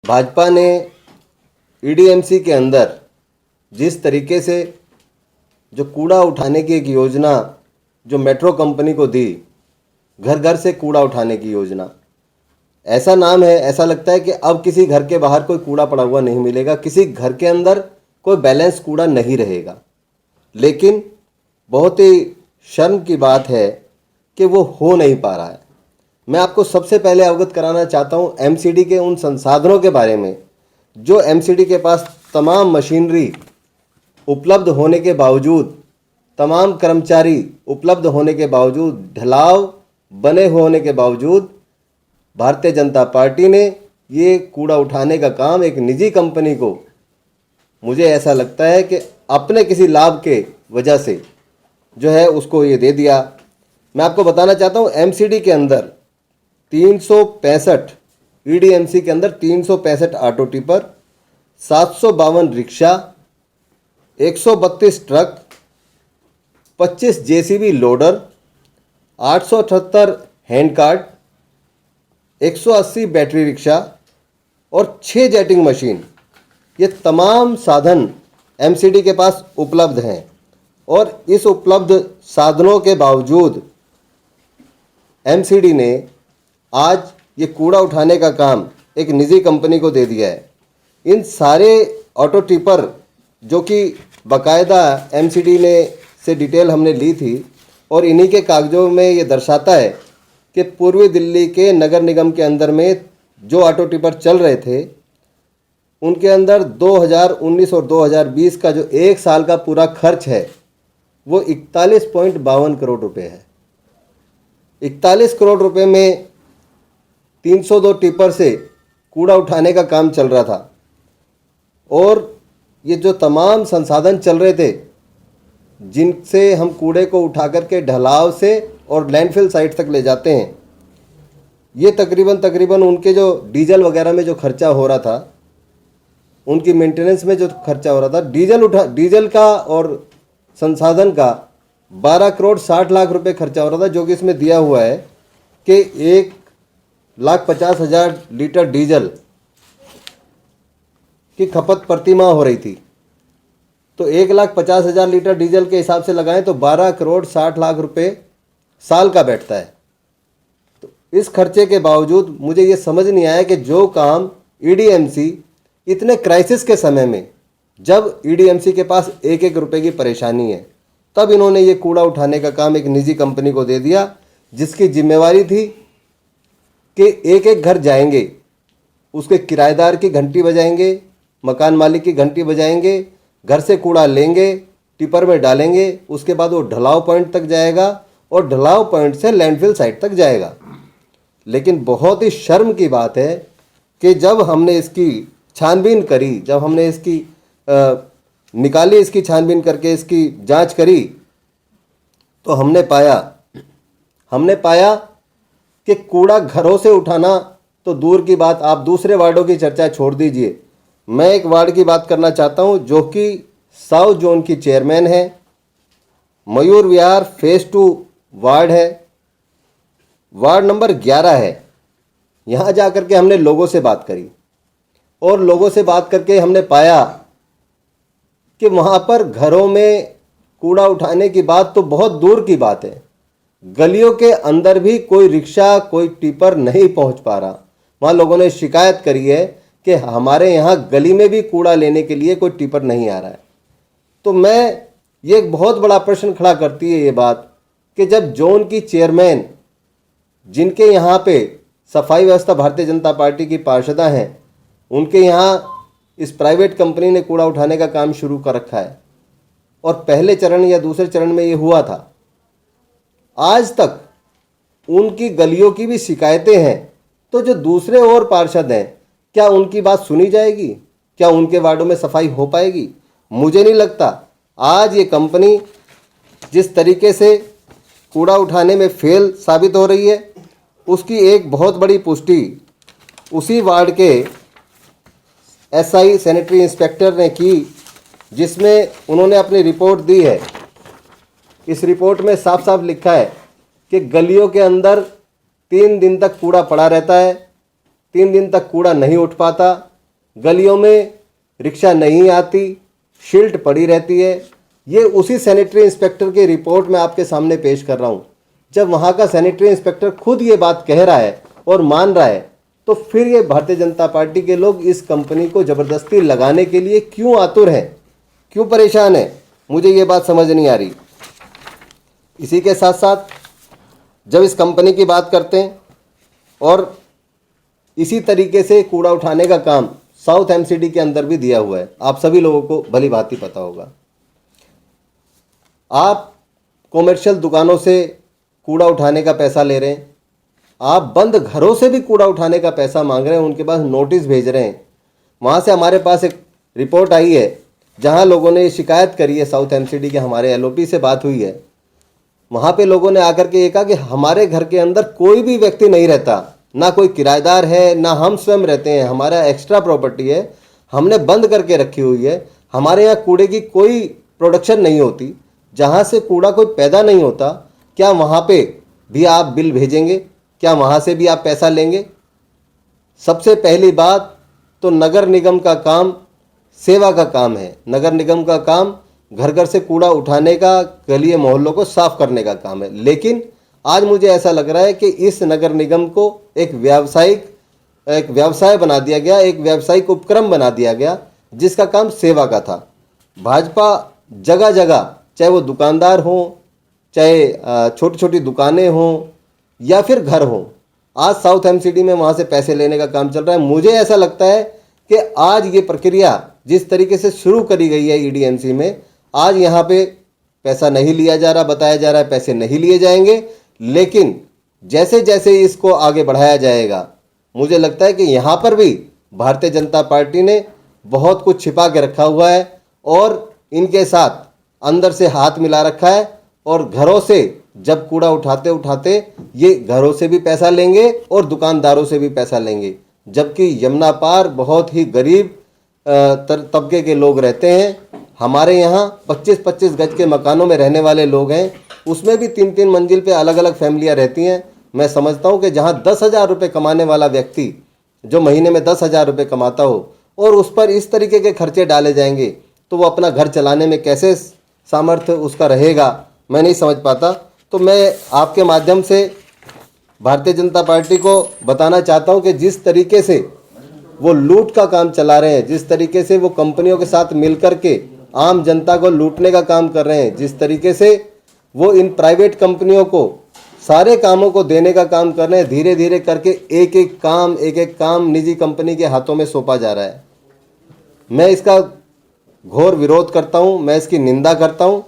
भाजपा ने ईडीएमसी के अंदर जिस तरीके से जो कूड़ा उठाने की एक योजना जो मेट्रो कंपनी को दी, घर घर से कूड़ा उठाने की योजना, ऐसा नाम है, ऐसा लगता है कि अब किसी घर के बाहर कोई कूड़ा पड़ा हुआ नहीं मिलेगा, किसी घर के अंदर कोई बैलेंस कूड़ा नहीं रहेगा। लेकिन बहुत ही शर्म की बात है कि वो हो नहीं पा रहा है। मैं आपको सबसे पहले अवगत कराना चाहता हूँ एमसीडी के उन संसाधनों के बारे में जो एमसीडी के पास तमाम मशीनरी उपलब्ध होने के बावजूद, तमाम कर्मचारी उपलब्ध होने के बावजूद, ढलाव बने होने के बावजूद भारतीय जनता पार्टी ने ये कूड़ा उठाने का काम एक निजी कंपनी को, मुझे ऐसा लगता है कि अपने किसी लाभ के वजह से जो है उसको ये दे दिया। मैं आपको बताना चाहता हूँ एमसीडी के अंदर 365, ईडीएमसी के अंदर 365 auto tipper, 752 rickshaw, 132 truck, 25 JCB loader, 878 hand cart, 180 battery rickshaw और 6 जेटिंग मशीन, ये तमाम साधन एमसीडी के पास उपलब्ध हैं। और इस उपलब्ध साधनों के बावजूद एमसीडी ने आज ये कूड़ा उठाने का काम एक निजी कंपनी को दे दिया है। इन सारे ऑटो टिपर जो कि बाकायदा एमसीडी ने से डिटेल हमने ली थी और इन्हीं के कागज़ों में ये दर्शाता है कि पूर्वी दिल्ली के नगर निगम के अंदर में जो ऑटो टिपर चल रहे थे उनके अंदर 2019 और 2020 का जो एक साल का पूरा खर्च है वो 41.52 करोड़ रुपए है। 41 करोड़ रुपए में 302 टिपर से कूड़ा उठाने का काम चल रहा था और ये जो तमाम संसाधन चल रहे थे जिनसे हम कूड़े को उठा करके ढलाव से और लैंडफिल साइट तक ले जाते हैं, ये तकरीबन उनके जो डीजल वगैरह में जो खर्चा हो रहा था, उनकी मेंटेनेंस में जो खर्चा हो रहा था, डीजल का और संसाधन का 12 करोड़ 60 लाख रुपए खर्चा हो रहा था, जो कि इसमें दिया हुआ है कि 1,50,000 लीटर डीजल की खपत प्रति माह हो रही थी। तो 1,50,000 लीटर डीजल के हिसाब से लगाएं तो 12 करोड़ 60 लाख रुपए साल का बैठता है। तो इस खर्चे के बावजूद मुझे ये समझ नहीं आया कि जो काम ईडीएमसी इतने क्राइसिस के समय में, जब ईडीएमसी के पास एक एक रुपए की परेशानी है, तब इन्होंने ये कूड़ा उठाने का काम एक निजी कंपनी को दे दिया, जिसकी जिम्मेवारी थी कि एक एक घर जाएंगे, उसके किराएदार की घंटी बजाएंगे, मकान मालिक की घंटी बजाएंगे, घर से कूड़ा लेंगे, टिपर में डालेंगे, उसके बाद वो ढलाव पॉइंट तक जाएगा और ढलाव पॉइंट से लैंडफिल साइट तक जाएगा। लेकिन बहुत ही शर्म की बात है कि जब हमने इसकी छानबीन करी, जब हमने इसकी निकाली, इसकी छानबीन करके इसकी जांच करी, तो हमने पाया कि कूड़ा घरों से उठाना तो दूर की बात, आप दूसरे वार्डों की चर्चा छोड़ दीजिए। मैं एक वार्ड की बात करना चाहता हूं जो कि साउथ जोन की चेयरमैन है, मयूर विहार फेज 2 वार्ड है, वार्ड नंबर 11 है। यहाँ जा कर के हमने लोगों से बात करी और लोगों से बात करके हमने पाया कि वहाँ पर घरों में कूड़ा उठाने की बात तो बहुत दूर की बात है, गलियों के अंदर भी कोई रिक्शा, कोई टिपर नहीं पहुँच पा रहा। वहाँ लोगों ने शिकायत करी है कि हमारे यहाँ गली में भी कूड़ा लेने के लिए कोई टिपर नहीं आ रहा है। तो ये एक बहुत बड़ा प्रश्न खड़ा करती है ये बात कि जब जोन की चेयरमैन, जिनके यहाँ पे सफाई व्यवस्था भारतीय जनता पार्टी की पार्षदा हैं, उनके यहाँ इस प्राइवेट कंपनी ने कूड़ा उठाने का काम शुरू कर रखा है और पहले चरण या दूसरे चरण में ये हुआ था, आज तक उनकी गलियों की भी शिकायतें हैं। तो जो दूसरे और पार्षद हैं, क्या उनकी बात सुनी जाएगी? क्या उनके वार्डों में सफाई हो पाएगी? मुझे नहीं लगता। आज ये कंपनी जिस तरीके से कूड़ा उठाने में फेल साबित हो रही है, उसकी एक बहुत बड़ी पुष्टि उसी वार्ड के एसआई सैनिटरी इंस्पेक्टर ने की, जिसमें उन्होंने अपनी रिपोर्ट दी है। इस रिपोर्ट में साफ साफ लिखा है कि गलियों के अंदर 3 दिन तक कूड़ा पड़ा रहता है, 3 दिन तक कूड़ा नहीं उठ पाता, गलियों में रिक्शा नहीं आती, शील्ड पड़ी रहती है। ये उसी सैनिटरी इंस्पेक्टर की रिपोर्ट मैं आपके सामने पेश कर रहा हूँ। जब वहाँ का सैनिटरी इंस्पेक्टर खुद ये बात कह रहा है और मान रहा है, तो फिर ये भारतीय जनता पार्टी के लोग इस कंपनी को ज़बरदस्ती लगाने के लिए क्यों आतुर हैं, क्यों परेशान हैं, मुझे ये बात समझ नहीं आ रही। इसी के साथ साथ जब इस कंपनी की बात करते हैं और इसी तरीके से कूड़ा उठाने का काम साउथ एमसीडी के अंदर भी दिया हुआ है, आप सभी लोगों को भली भांति पता होगा। आप कॉमर्शियल दुकानों से कूड़ा उठाने का पैसा ले रहे हैं, आप बंद घरों से भी कूड़ा उठाने का पैसा मांग रहे हैं, उनके पास नोटिस भेज रहे हैं। वहाँ से हमारे पास एक रिपोर्ट आई है जहाँ लोगों ने शिकायत करी है, साउथ एमसीडी के हमारे एलओपी से बात हुई है। वहाँ पे लोगों ने आकर के ये कहा कि हमारे घर के अंदर कोई भी व्यक्ति नहीं रहता, ना कोई किराएदार है, ना हम स्वयं रहते हैं, हमारा एक्स्ट्रा प्रॉपर्टी है, हमने बंद करके रखी हुई है, हमारे यहाँ कूड़े की कोई प्रोडक्शन नहीं होती, जहाँ से कूड़ा कोई पैदा नहीं होता, क्या वहाँ पे भी आप बिल भेजेंगे, क्या वहाँ से भी आप पैसा लेंगे? सबसे पहली बात तो नगर निगम का काम सेवा का काम है। नगर निगम का काम घर घर से कूड़ा उठाने का, गली मोहल्लों को साफ करने का काम है। लेकिन आज मुझे ऐसा लग रहा है कि इस नगर निगम को एक व्यवसाय बना दिया गया, एक व्यावसायिक उपक्रम बना दिया गया जिसका काम सेवा का था। भाजपा जगह जगह, चाहे वो दुकानदार हों, चाहे छोटी छोटी दुकानें हों या फिर घर हों, आज साउथ एमसीडी में वहाँ से पैसे लेने का काम चल रहा है। मुझे ऐसा लगता है कि आज ये प्रक्रिया जिस तरीके से शुरू करी गई है ईडीएमसी में, आज यहाँ पे पैसा नहीं लिया जा रहा, बताया जा रहा है पैसे नहीं लिए जाएंगे, लेकिन जैसे जैसे इसको आगे बढ़ाया जाएगा, मुझे लगता है कि यहाँ पर भी भारतीय जनता पार्टी ने बहुत कुछ छिपा के रखा हुआ है और इनके साथ अंदर से हाथ मिला रखा है। और घरों से जब कूड़ा उठाते उठाते ये घरों से भी पैसा लेंगे और दुकानदारों से भी पैसा लेंगे, जबकि यमुना पार बहुत ही गरीब तबके के लोग रहते हैं। हमारे यहाँ 25-25 गज के मकानों में रहने वाले लोग हैं, उसमें भी 3-3 मंजिल पे अलग अलग फैमिलियाँ रहती हैं। मैं समझता हूँ कि जहाँ 10,000 रुपये कमाने वाला व्यक्ति जो महीने में 10,000 रुपये कमाता हो और उस पर इस तरीके के खर्चे डाले जाएंगे, तो वो अपना घर चलाने में कैसे सामर्थ्य उसका रहेगा, मैं नहीं समझ पाता। तो मैं आपके माध्यम से भारतीय जनता पार्टी को बताना चाहता हूं कि जिस तरीके से वो लूट का काम चला रहे हैं, जिस तरीके से वो कंपनियों के साथ मिलकर के आम जनता को लूटने का काम कर रहे हैं, जिस तरीके से वो इन प्राइवेट कंपनियों को सारे कामों को देने का काम कर रहे हैं, धीरे धीरे करके एक एक काम निजी कंपनी के हाथों में सौंपा जा रहा है। मैं इसका घोर विरोध करता हूं, मैं इसकी निंदा करता हूं